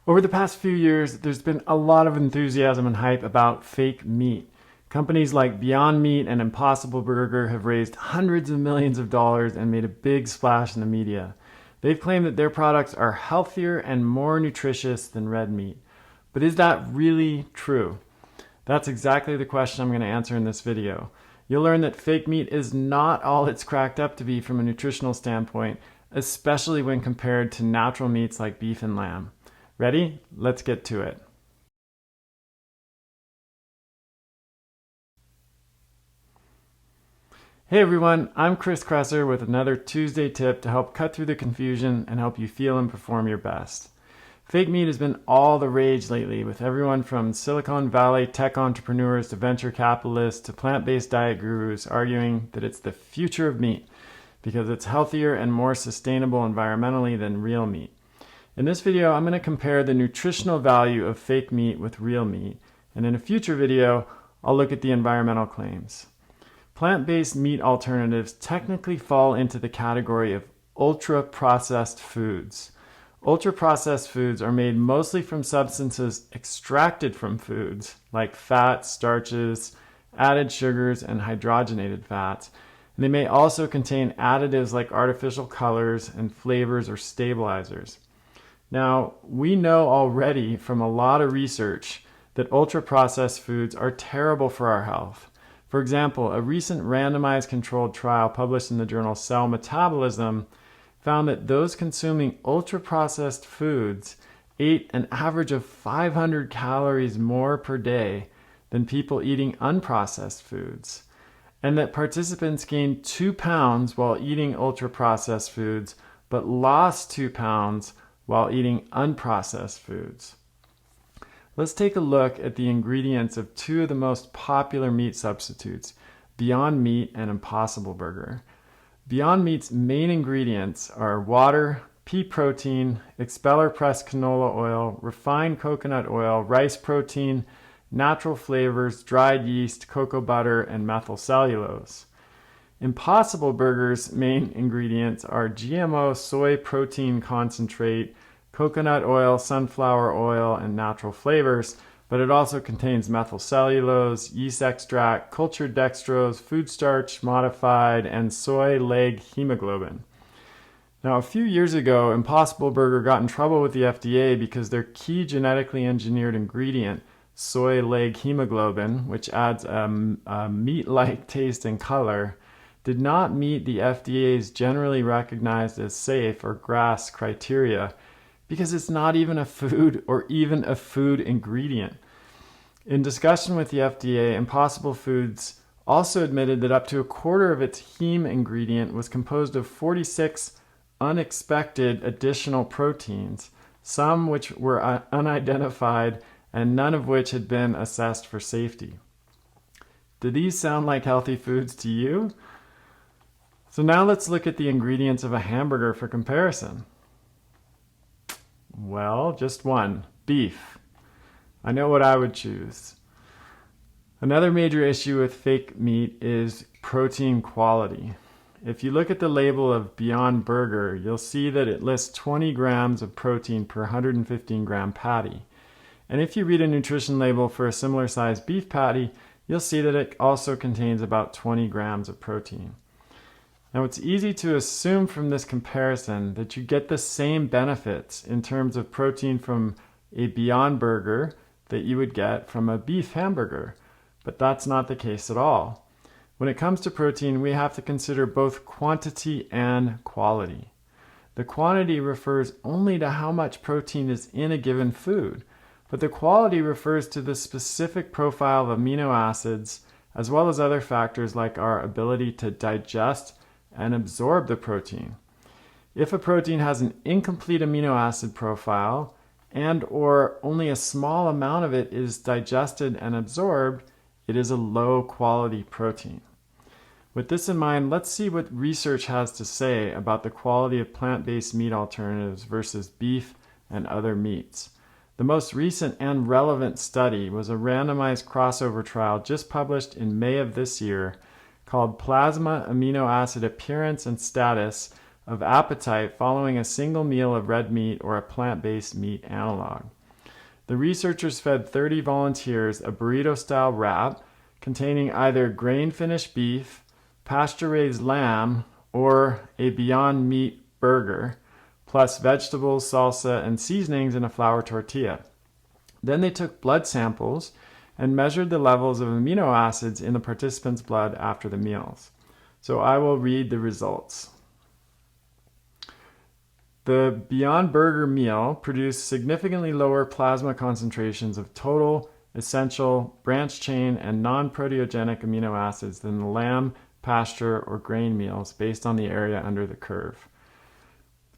Over the past few years, there's been a lot of enthusiasm and hype about fake meat. Companies like Beyond Meat and Impossible Burger have raised hundreds of millions of dollars and made a big splash in the media. They've claimed that their products are healthier and more nutritious than red meat. But is that really true? That's exactly the question I'm going to answer in this video. You'll learn that fake meat is not all it's cracked up to be from a nutritional standpoint, especially when compared to natural meats like beef and lamb. Ready? Let's get to it. Hey everyone, I'm Chris Kresser with another Tuesday tip to help cut through the confusion and help you feel and perform your best. Fake meat has been all the rage lately, with everyone from Silicon Valley tech entrepreneurs to venture capitalists to plant-based diet gurus arguing that it's the future of meat because it's healthier and more sustainable environmentally than real meat. In this video, I'm going to compare the nutritional value of fake meat with real meat, and in a future video, I'll look at the environmental claims. Plant-based meat alternatives technically fall into the category of ultra-processed foods. Ultra-processed foods are made mostly from substances extracted from foods, like fats, starches, added sugars, and hydrogenated fats. And they may also contain additives like artificial colors and flavors or stabilizers. Now, we know already from a lot of research that ultra-processed foods are terrible for our health. For example, a recent randomized controlled trial published in the journal Cell Metabolism found that those consuming ultra-processed foods ate an average of 500 calories more per day than people eating unprocessed foods, and that participants gained 2 pounds while eating ultra-processed foods, but lost 2 pounds while eating unprocessed foods. Let's take a look at the ingredients of two of the most popular meat substitutes, Beyond Meat and Impossible Burger. Beyond Meat's main ingredients are water, pea protein, expeller pressed canola oil, refined coconut oil, rice protein, natural flavors, dried yeast, cocoa butter, and methyl cellulose. Impossible Burger's main ingredients are GMO soy protein concentrate, coconut oil, sunflower oil, and natural flavors, but it also contains methyl cellulose, yeast extract, cultured dextrose, food starch modified, and soy leg hemoglobin. Now, a few years ago, Impossible Burger got in trouble with the FDA because their key genetically engineered ingredient, soy leg hemoglobin, which adds a meat-like taste and color, did not meet the FDA's generally recognized as safe or GRAS criteria because it's not even a food or even a food ingredient. In discussion with the FDA, Impossible Foods also admitted that up to a quarter of its heme ingredient was composed of 46 unexpected additional proteins, some which were unidentified and none of which had been assessed for safety. Do these sound like healthy foods to you? So now let's look at the ingredients of a hamburger for comparison. Well, just one, beef. I know what I would choose. Another major issue with fake meat is protein quality. If you look at the label of Beyond Burger, you'll see that it lists 20 grams of protein per 115 gram patty. And if you read a nutrition label for a similar sized beef patty, you'll see that it also contains about 20 grams of protein. Now, it's easy to assume from this comparison that you get the same benefits in terms of protein from a Beyond Burger that you would get from a beef hamburger, but that's not the case at all. When it comes to protein, we have to consider both quantity and quality. The quantity refers only to how much protein is in a given food, but the quality refers to the specific profile of amino acids, as well as other factors like our ability to digest and absorb the protein. If a protein has an incomplete amino acid profile and or only a small amount of it is digested and absorbed, it is a low quality protein. With this in mind, let's see what research has to say about the quality of plant-based meat alternatives versus beef and other meats. The most recent and relevant study was a randomized crossover trial just published in May of this year called Plasma Amino Acid Appearance and Status of Appetite Following a Single Meal of Red Meat or a Plant-Based Meat Analog. The researchers fed 30 volunteers a burrito-style wrap containing either grain-finished beef, pasture-raised lamb, or a Beyond Meat burger, plus vegetables, salsa, and seasonings in a flour tortilla. Then they took blood samples and measured the levels of amino acids in the participants' blood after the meals. So I will read the results. The Beyond Burger meal produced significantly lower plasma concentrations of total, essential, branched chain, and non-proteogenic amino acids than the lamb, pasture, or grain meals based on the area under the curve.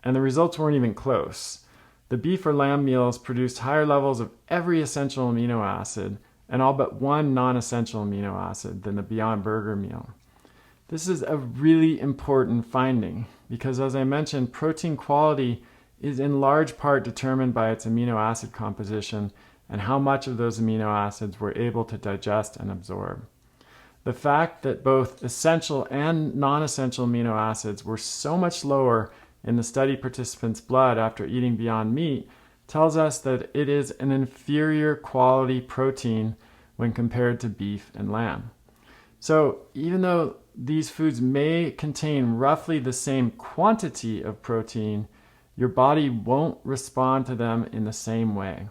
And the results weren't even close. The beef or lamb meals produced higher levels of every essential amino acid and all but one non-essential amino acid than the Beyond Burger meal. This is a really important finding because, as I mentioned, protein quality is in large part determined by its amino acid composition and how much of those amino acids we're able to digest and absorb. The fact that both essential and non-essential amino acids were so much lower in the study participants' blood after eating Beyond Meat tells us that it is an inferior quality protein when compared to beef and lamb. So even though these foods may contain roughly the same quantity of protein, your body won't respond to them in the same way.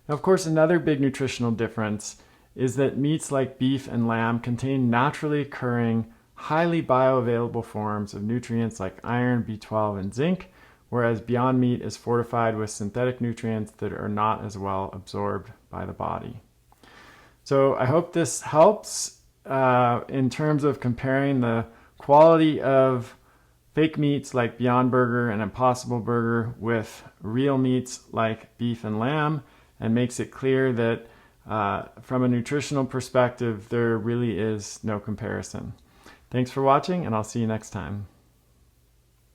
Now, of course, another big nutritional difference is that meats like beef and lamb contain naturally occurring, highly bioavailable forms of nutrients like iron, B12, and zinc, whereas Beyond Meat is fortified with synthetic nutrients that are not as well absorbed by the body. So I hope this helps in terms of comparing the quality of fake meats like Beyond Burger and Impossible Burger with real meats like beef and lamb, and makes it clear that from a nutritional perspective, there really is no comparison. Thanks for watching, and I'll see you next time.